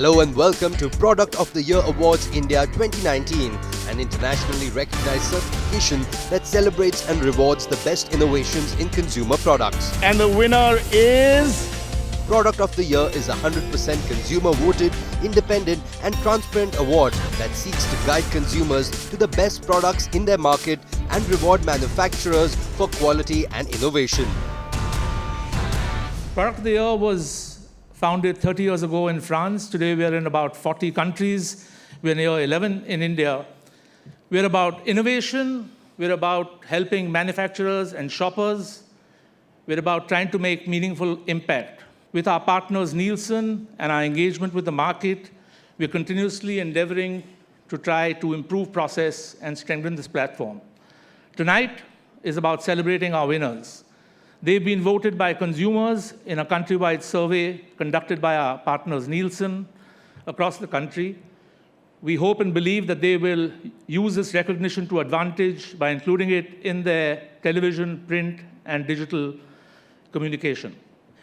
Hello and welcome to Product of the Year Awards India 2019, an internationally recognized certification that celebrates and rewards the best innovations in consumer products. And the winner is... Product of the Year is a 100% consumer-voted, independent and transparent award that seeks to guide consumers to the best products in their market and reward manufacturers for quality and innovation. Product of the Year was founded 30 years ago in France. Today we are in about 40 countries. We're near 11 in India. We're about innovation. We're about helping manufacturers and shoppers. We're about trying to make meaningful impact. With our partners Nielsen and our engagement with the market, we're continuously endeavoring to try to improve process and strengthen this platform. Tonight is about celebrating our winners. They've been voted by consumers in a countrywide survey conducted by our partners Nielsen across the country. We hope and believe that they will use this recognition to advantage by including it in their television, print, and digital communication.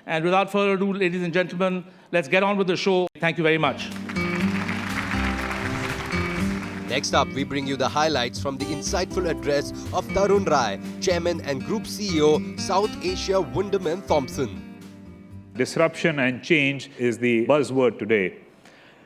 And without further ado, ladies and gentlemen, let's get on with the show. Thank you very much. Next up, we bring you the highlights from the insightful address of Tarun Rai, Chairman and Group CEO, South Asia Wunderman Thompson. Disruption and change is the buzzword today.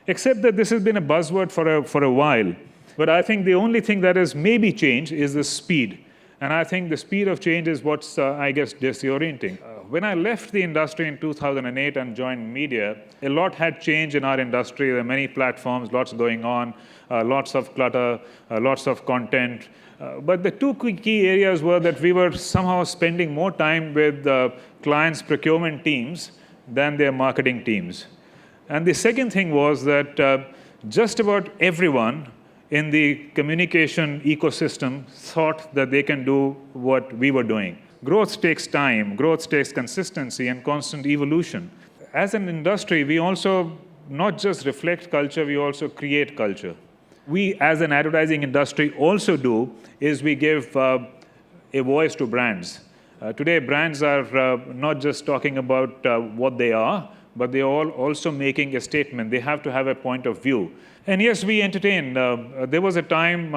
Except that this has been a buzzword for a while. But I think the only thing that has maybe changed is the speed. And I think the speed of change is what's, I guess, disorienting. When I left the industry in 2008 and joined media, a lot had changed in our industry. There are many platforms, lots going on, lots of clutter, lots of content. But the two key areas were that we were somehow spending more time with clients' procurement teams than their marketing teams. And the second thing was that just about everyone in the communication ecosystem thought that they can do what we were doing. Growth takes time, growth takes consistency and constant evolution. As an industry, we also not just reflect culture, we also create culture. We, as an advertising industry, also do is we give a voice to brands. Today, brands are not just talking about what they are, but they are all also making a statement. They have to have a point of view. And yes, we entertain. There was a time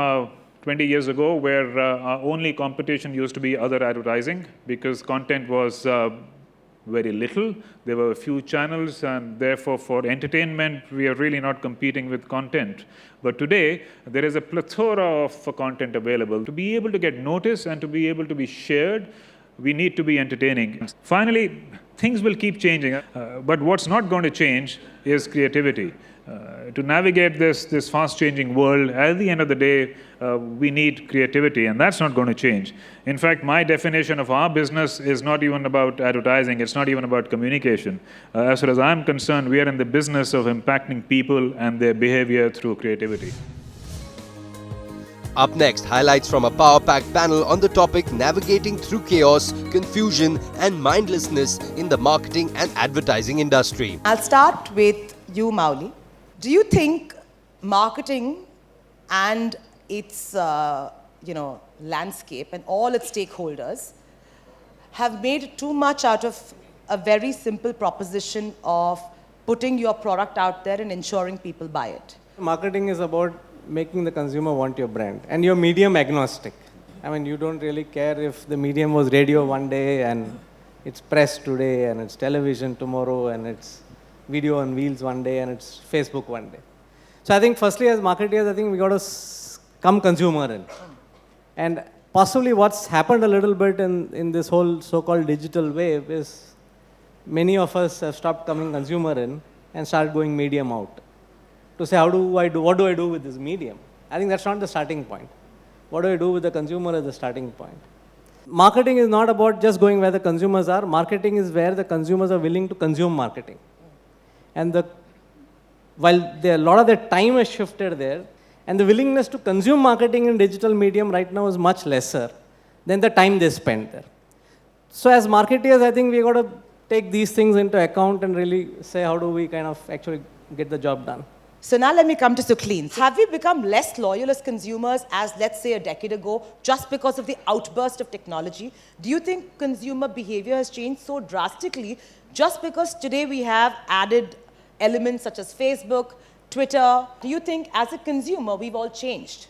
20 years ago where our only competition used to be other advertising because content was very little. There were a few channels, and therefore for entertainment, we are really not competing with content. But today, there is a plethora of content available. To be able to get noticed and to be able to be shared, we need to be entertaining. Finally, things will keep changing, but what's not going to change is creativity. To navigate this fast-changing world, at the end of the day, we need creativity, and that's not going to change. In fact, my definition of our business is not even about advertising. It's not even about communication. As far as I'm concerned, we are in the business of impacting people and their behavior through creativity. Up next, highlights from a power-packed panel on the topic navigating through chaos, confusion and mindlessness in the marketing and advertising industry. I'll start with you, Mauli. Do you think marketing and its landscape and all its stakeholders have made too much out of a very simple proposition of putting your product out there and ensuring people buy it? Marketing is about making the consumer want your brand, and you're medium agnostic. I mean, you don't really care if the medium was radio one day and it's press today and it's television tomorrow and it's video on wheels one day and it's Facebook one day. So I think firstly as marketeers, I think we got to come consumer in. And possibly what's happened a little bit in this whole so-called digital wave is many of us have stopped coming consumer in and started going medium out. To say, what do I do with this medium? I think that's not the starting point. What do I do with the consumer is the starting point. Marketing is not about just going where the consumers are. Marketing is where the consumers are willing to consume marketing. And while a lot of the time has shifted there, and the willingness to consume marketing in digital medium right now is much lesser than the time they spend there. So as marketeers, I think we got to take these things into account and really say, how do we kind of actually get the job done? So now let me come to Sucleen. Have we become less loyal as consumers as, let's say, a decade ago, just because of the outburst of technology? Do you think consumer behavior has changed so drastically just because today we have added elements such as Facebook, Twitter. Do you think as a consumer, we've all changed?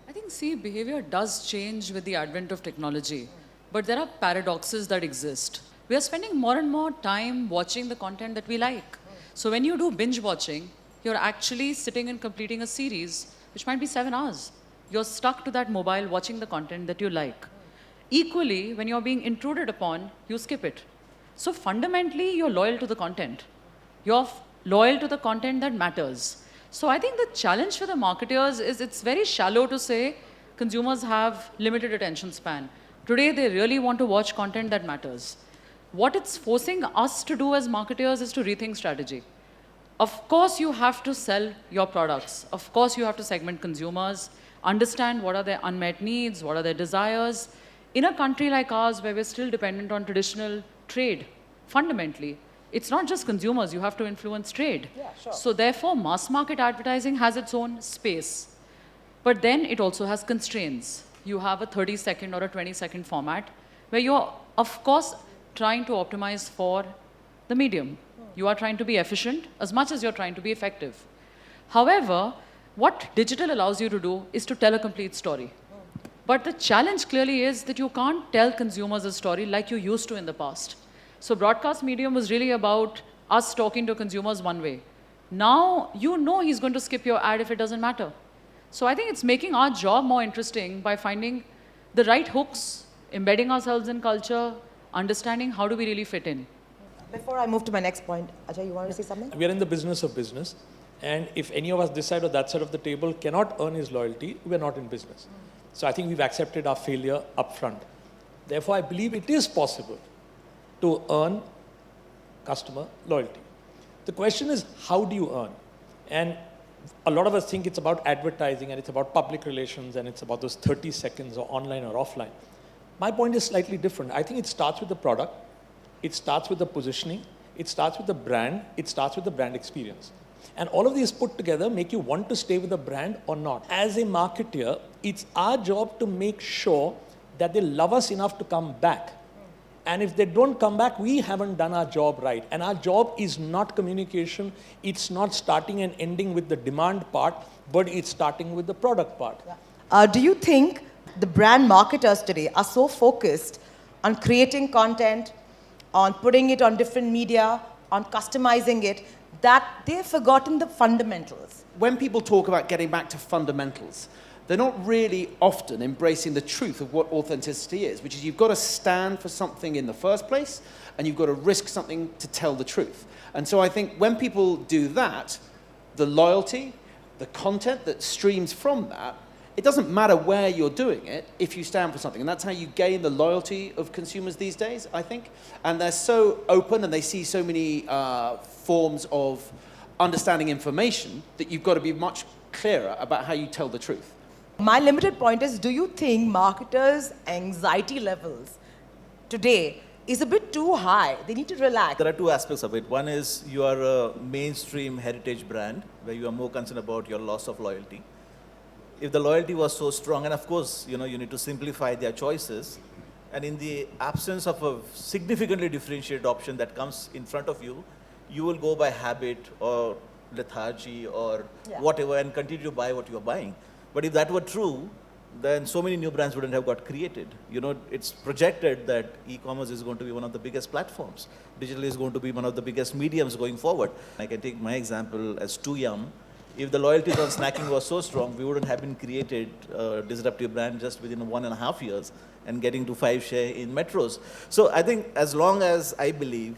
I think, see, behavior does change with the advent of technology, but there are paradoxes that exist. We are spending more and more time watching the content that we like. So when you do binge watching, you're actually sitting and completing a series, which might be 7 hours. You're stuck to that mobile watching the content that you like. Equally, when you're being intruded upon, you skip it. So fundamentally, you're loyal to the content. You're loyal to the content that matters. So I think the challenge for the marketers is it's very shallow to say consumers have limited attention span. Today, they really want to watch content that matters. What it's forcing us to do as marketers is to rethink strategy. Of course, you have to sell your products. Of course, you have to segment consumers, understand what are their unmet needs, what are their desires. In a country like ours, where we're still dependent on traditional trade, fundamentally, it's not just consumers, you have to influence trade. Yeah, sure. So therefore, mass market advertising has its own space. But then it also has constraints. You have a 30-second or a 20-second format where you're, of course, trying to optimize for the medium. You are trying to be efficient as much as you're trying to be effective. However, what digital allows you to do is to tell a complete story. But the challenge clearly is that you can't tell consumers a story like you used to in the past. So broadcast medium was really about us talking to consumers one way. Now, you know he's going to skip your ad if it doesn't matter. So I think it's making our job more interesting by finding the right hooks, embedding ourselves in culture, understanding how do we really fit in. Before I move to my next point, Ajay, you want to say something? We are in the business of business. And if any of us this side or that side of the table cannot earn his loyalty, we're not in business. So I think we've accepted our failure upfront. Therefore, I believe it is possible to earn customer loyalty. The question is, how do you earn? And a lot of us think it's about advertising and it's about public relations and it's about those 30 seconds or online or offline. My point is slightly different. I think it starts with the product, it starts with the positioning, it starts with the brand, it starts with the brand experience. And all of these put together make you want to stay with the brand or not. As a marketer, it's our job to make sure that they love us enough to come back. And if they don't come back, we haven't done our job right. And our job is not communication. It's not starting and ending with the demand part, but it's starting with the product part. Do you think the brand marketers today are so focused on creating content, on putting it on different media, on customizing it, that they've forgotten the fundamentals? When people talk about getting back to fundamentals, they're not really often embracing the truth of what authenticity is, which is you've got to stand for something in the first place, and you've got to risk something to tell the truth. And so I think when people do that, the loyalty, the content that streams from that, it doesn't matter where you're doing it if you stand for something. And that's how you gain the loyalty of consumers these days, I think. And they're so open and they see so many forms of understanding information that you've got to be much clearer about how you tell the truth. My limited point is, do you think marketers' anxiety levels today is a bit too high? They need to relax. There are two aspects of it. One is you are a mainstream heritage brand where you are more concerned about your loss of loyalty. If the loyalty was so strong, and of course, you need to simplify their choices, and in the absence of a significantly differentiated option that comes in front of you, you will go by habit or lethargy or whatever and continue to buy what you are buying. But if that were true, then so many new brands wouldn't have got created. It's projected that e-commerce is going to be one of the biggest platforms. Digital is going to be one of the biggest mediums going forward. I can take my example as 2Yum. If the loyalty on snacking was so strong, we wouldn't have been created a disruptive brand just within 1.5 years and getting to 5 share in metros. So I think as long as I believe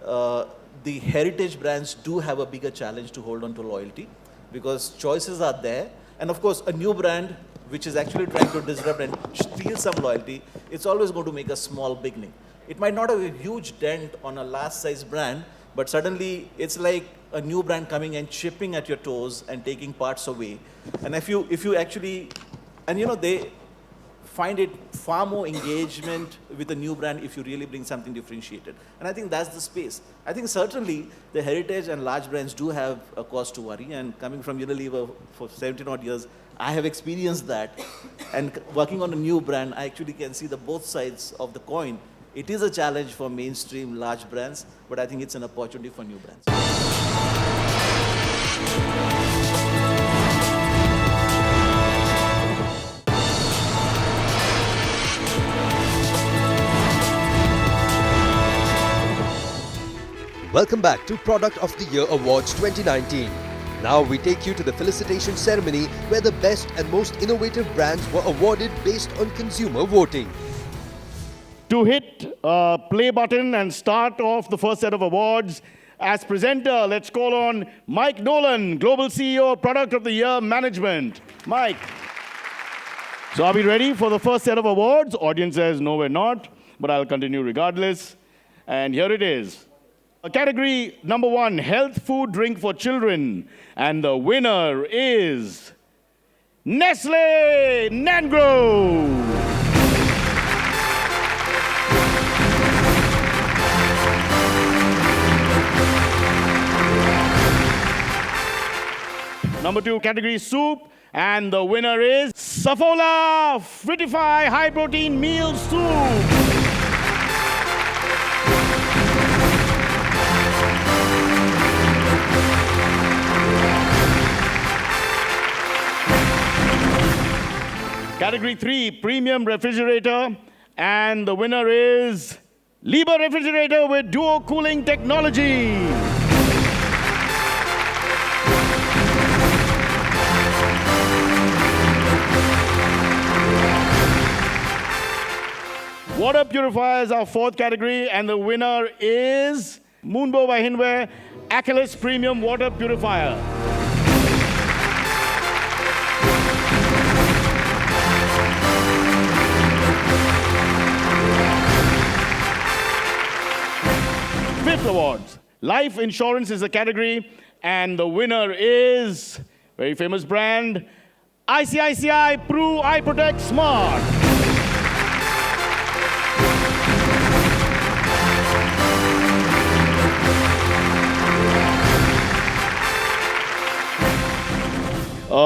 the heritage brands do have a bigger challenge to hold on to loyalty because choices are there. And of course, a new brand which is actually trying to disrupt and steal some loyalty, it's always going to make a small beginning. It might not have a huge dent on a large size brand, but suddenly it's like a new brand coming and chipping at your toes and taking parts away. And if you actually, and they find it far more engagement with a new brand if you really bring something differentiated. And I think that's the space. I think certainly the heritage and large brands do have a cause to worry. And coming from Unilever for 17 odd years, I have experienced that. And working on a new brand, I actually can see the both sides of the coin. It is a challenge for mainstream large brands, but I think it's an opportunity for new brands. Welcome back to Product of the Year Awards 2019. Now we take you to the felicitation ceremony where the best and most innovative brands were awarded based on consumer voting. To hit play button and start off the first set of awards, as presenter, let's call on Mike Nolan, Global CEO, Product of the Year Management. Mike. So are we ready for the first set of awards? Audience says, no, we're not, but I'll continue regardless. And here it is. Category number 1, health food drink for children. And the winner is Nestle Nangro. Number 2, category soup. And the winner is Saffola Fritify High Protein Meal Soup. Category 3, premium refrigerator. And the winner is Liebherr Refrigerator with dual cooling technology. Water purifiers are 4th category, and the winner is Moonbo by Hinware Achilles Premium Water Purifier. Fifth awards. Life insurance is a category, and the winner is very famous brand ICICI Pru iProtect Smart.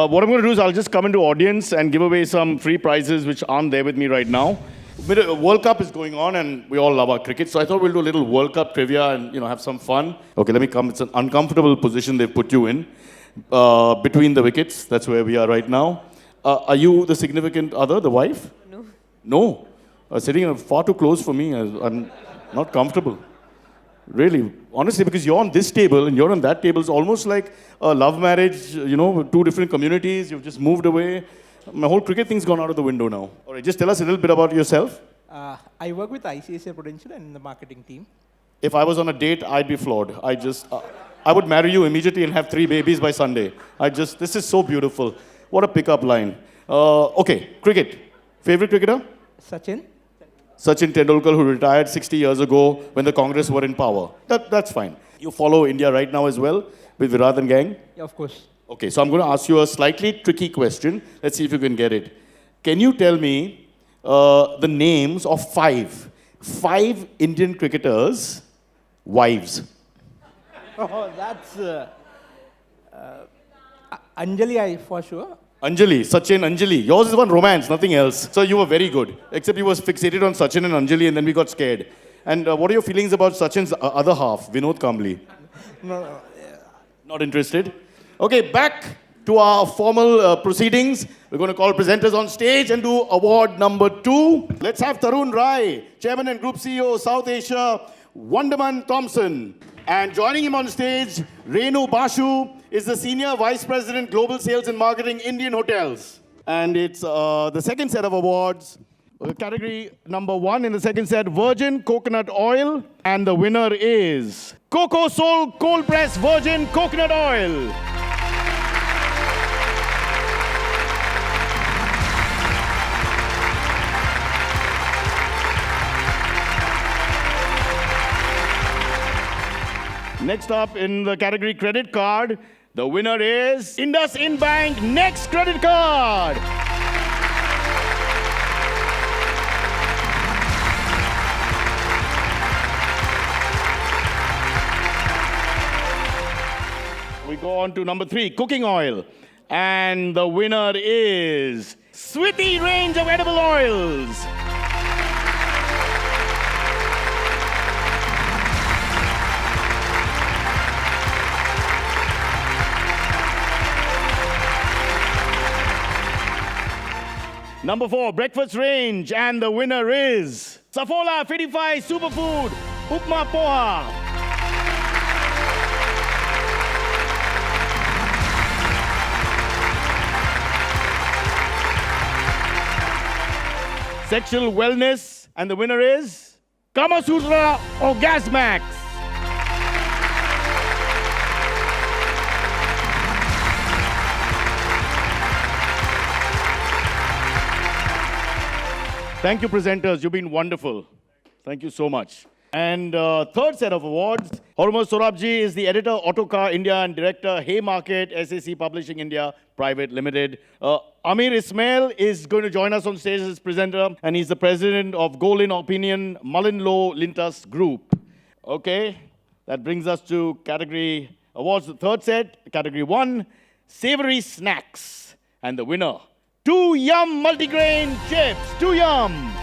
What I'm going to do is I'll just come into audience and give away some free prizes which aren't there with me right now. World Cup is going on and we all love our cricket, so I thought we'll do a little World Cup trivia and have some fun. Okay, let me come. It's an uncomfortable position they've put you in. Between the wickets, that's where we are right now. Are you the significant other, the wife? No. No? Sitting far too close for me. I'm not comfortable. Really, honestly, because you're on this table and you're on that table, it's almost like a love marriage, two different communities, you've just moved away. My whole cricket thing's gone out of the window now. All right, just tell us a little bit about yourself. I work with ICICI Prudential and the marketing team. If I was on a date, I'd be floored. I would marry you immediately and have 3 babies by Sunday. This is so beautiful. What a pickup line. Okay, cricket. Favorite cricketer? Sachin. Sachin Tendulkar, who retired 60 years ago when the Congress were in power. That's fine. You follow India right now as well with Virat and gang? Yeah, of course. Okay, so I'm going to ask you a slightly tricky question. Let's see if you can get it. Can you tell me the names of 5 Indian cricketers' wives? Oh, that's Anjali, for sure. Anjali, Sachin, Anjali. Yours is one romance, nothing else. So you were very good. Except you was fixated on Sachin and Anjali and then we got scared. And what are your feelings about Sachin's other half, Vinod Kambli? No. Not interested? Okay, back to our formal proceedings. We're going to call presenters on stage and do award number 2. Let's have Tarun Rai, Chairman and Group CEO, South Asia, Wonderman Thompson. And joining him on stage, Renu Bashu is the Senior Vice President, Global Sales and Marketing, Indian Hotels. And it's the second set of awards. Category number 1 in the second set, Virgin Coconut Oil. And the winner is Coco Soul Cold Press Virgin Coconut Oil. Next up in the category credit card, the winner is IndusInd Bank Next Credit Card. We go on to number 3, cooking oil. And the winner is Sweetie range of edible oils. Number 4, breakfast range, and the winner is Saffola Fritify Superfood Upma Poha. Sexual Wellness. And the winner is Kama Sutra Orgasmax. Thank you, presenters. You've been wonderful. Thank you so much. And third set of awards, Hormuz Sorabji is the editor, Autocar India, and director, Haymarket, SAC Publishing India Private Limited. Amir Ismail is going to join us on stage as presenter, and he's the president of Golin Opinion Mullen-Lowe Lintus Group. Okay, that brings us to category awards, the third set, category 1, Savory Snacks. And the winner, 2 Yum Multigrain Chips, 2 Yum.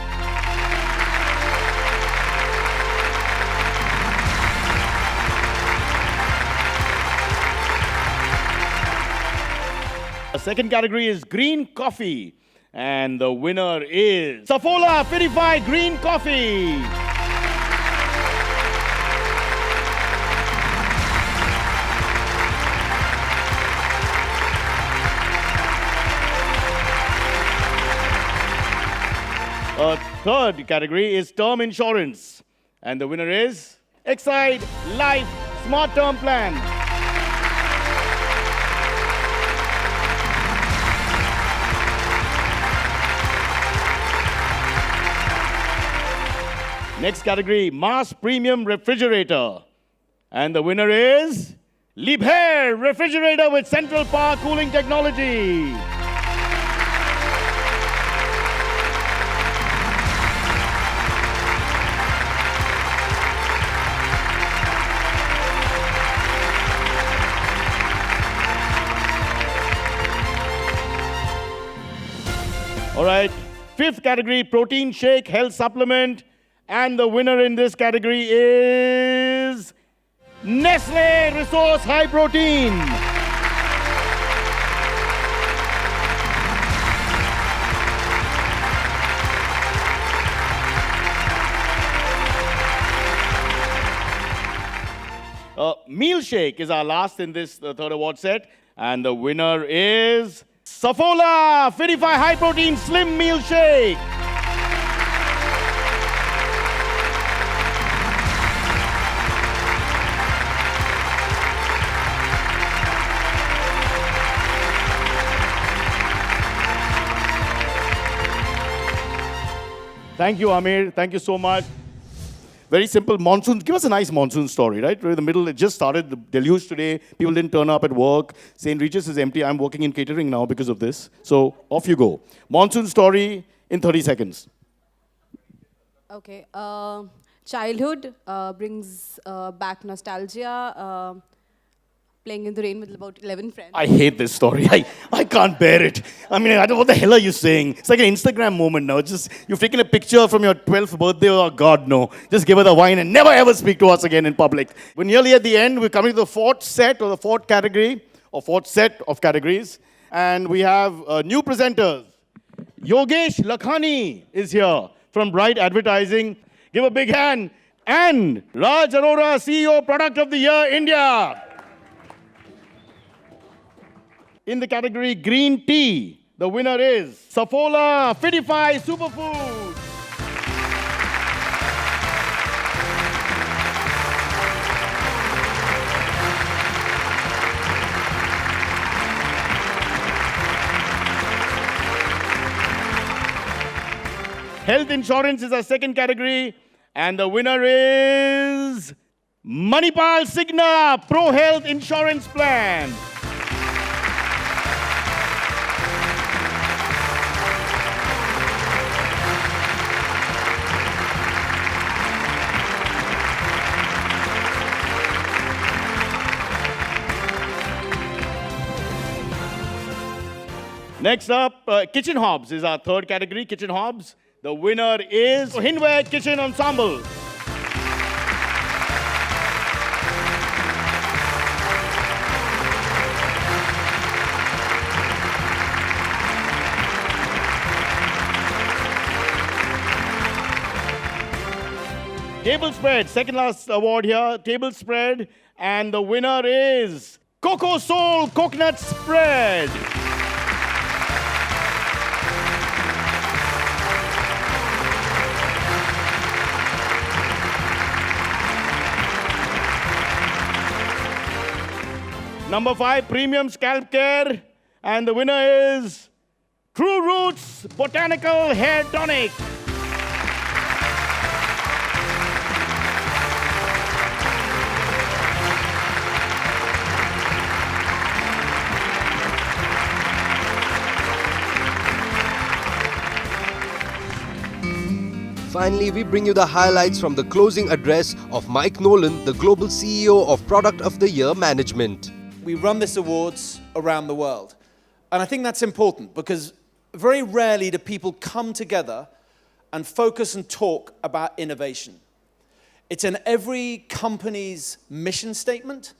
The second category is Green Coffee. And the winner is Saffola Purified Green Coffee. Third category is Term Insurance. And the winner is Exide Life Smart Term Plan. Next category, Mass Premium Refrigerator. And the winner is Liebherr Refrigerator with Central Power Cooling Technology. All right, fifth category, Protein Shake Health Supplement. And the winner in this category is Nestle Resource High Protein. Meal Shake is our last in this third award set. And the winner is Saffola 55 High Protein Slim Meal Shake. Thank you, Amir. Thank you so much. Very simple. Monsoon. Give us a nice monsoon story, right? We're in the middle. It just started. The deluge today. People didn't turn up at work. St. Regis is empty. I'm working in catering now because of this. So off you go. Monsoon story in 30 seconds. Okay. Childhood brings back nostalgia. Playing in the rain with about 11 friends. I hate this story. I can't bear it. I mean, I don't know what the hell are you saying? It's like an Instagram moment now. It's just, you've taken a picture from your 12th birthday. Oh, God, no. Just give her the wine and never ever speak to us again in public. We're nearly at the end. We're coming to the fourth set or the fourth category or fourth set of categories. And we have new presenters. Yogesh Lakhani is here from Bright Advertising. Give a big hand. And Raj Arora, CEO, Product of the Year, India. In the category Green Tea, the winner is Saffola Fitify Superfood. Health Insurance is our second category, and the winner is Manipal Cigna Pro Health Insurance Plan. Next up, Kitchen Hobs is our third category, Kitchen Hobs. The winner is Hinware Kitchen Ensemble. Table Spread, second last award here, Table Spread. And the winner is Coco Soul Coconut Spread. Number 5, Premium Scalp Care. And the winner is True Roots Botanical Hair Tonic. Finally, we bring you the highlights from the closing address of Mike Nolan, the Global CEO of Product of the Year Management. We run this awards around the world. And I think that's important because very rarely do people come together and focus and talk about innovation. It's in every company's mission statement,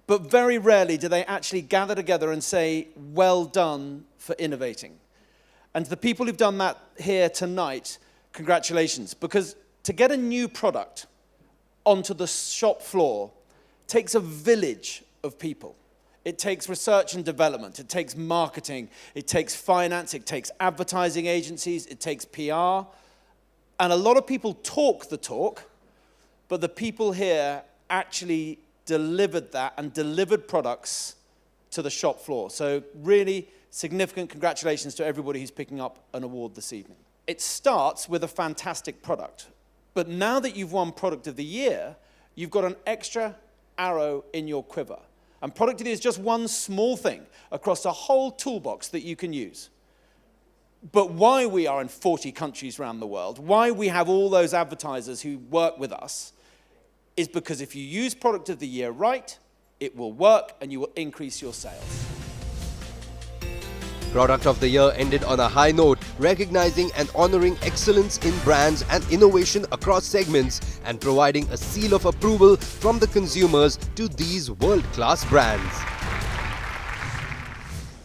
but very rarely do they actually gather together and say, well done for innovating. And to the people who've done that here tonight, congratulations, because to get a new product onto the shop floor takes a village of people. It takes research and development, it takes marketing, it takes finance, it takes advertising agencies, it takes PR. And a lot of people talk the talk, but the people here actually delivered that and delivered products to the shop floor. So really significant congratulations to everybody who's picking up an award this evening. It starts with a fantastic product. But now that you've won Product of the Year, you've got an extra arrow in your quiver. And Product of the Year is just one small thing across a whole toolbox that you can use. But why we are in 40 countries around the world, why we have all those advertisers who work with us, is because if you use Product of the Year right, it will work and you will increase your sales. Product of the Year ended on a high note, recognizing and honoring excellence in brands and innovation across segments and providing a seal of approval from the consumers to these world-class brands.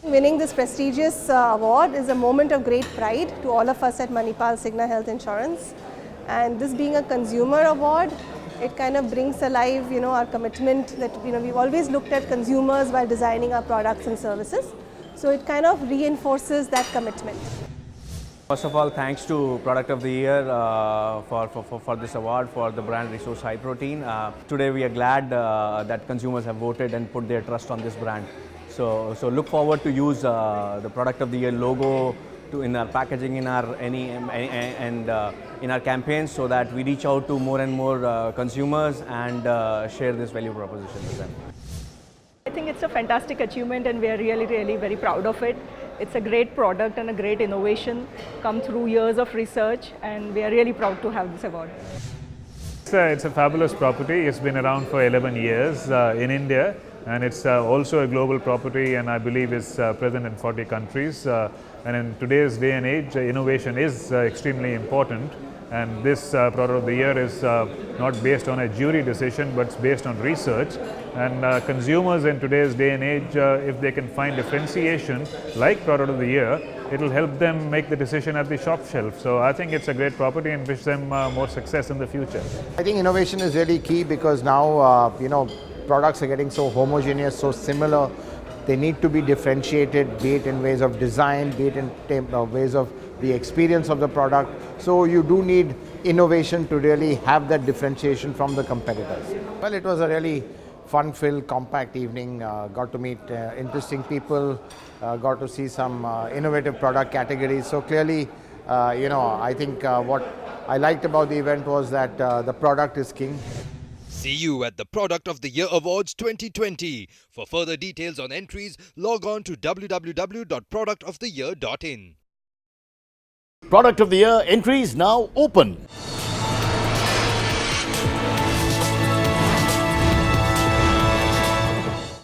Winning this prestigious award is a moment of great pride to all of us at Manipal Cigna Health Insurance. And this being a consumer award, it kind of brings alive, our commitment that, we've always looked at consumers while designing our products and services. So it kind of reinforces that commitment. First of all, thanks to Product of the Year for this award for the brand Resource High Protein. Today we are glad that consumers have voted and put their trust on this brand. So look forward to use the Product of the Year logo in our packaging, in our in our campaigns, so that we reach out to more and more consumers and share this value proposition with them. I think it's a fantastic achievement and we are really, really very proud of it. It's a great product and a great innovation come through years of research, and we are really proud to have this award. It's a fabulous property. It's been around for 11 years in India, and it's also a global property, and I believe is present in 40 countries. And in today's day and age, innovation is extremely important. And this Product of the Year is not based on a jury decision, but it's based on research. And consumers in today's day and age, if they can find differentiation like Product of the Year, it will help them make the decision at the shop shelf. So I think it's a great property and wish them more success in the future. I think innovation is really key because now, products are getting so homogeneous, so similar. They need to be differentiated, be it in ways of design, be it in ways of the experience of the product. So you do need innovation to really have that differentiation from the competitors. Well, it was a really fun-filled, compact evening. Got to meet interesting people, got to see some innovative product categories. So clearly, I think what I liked about the event was that the product is king. See you at the Product of the Year Awards 2020. For further details on entries, log on to www.productoftheyear.in. Product of the Year entries now open.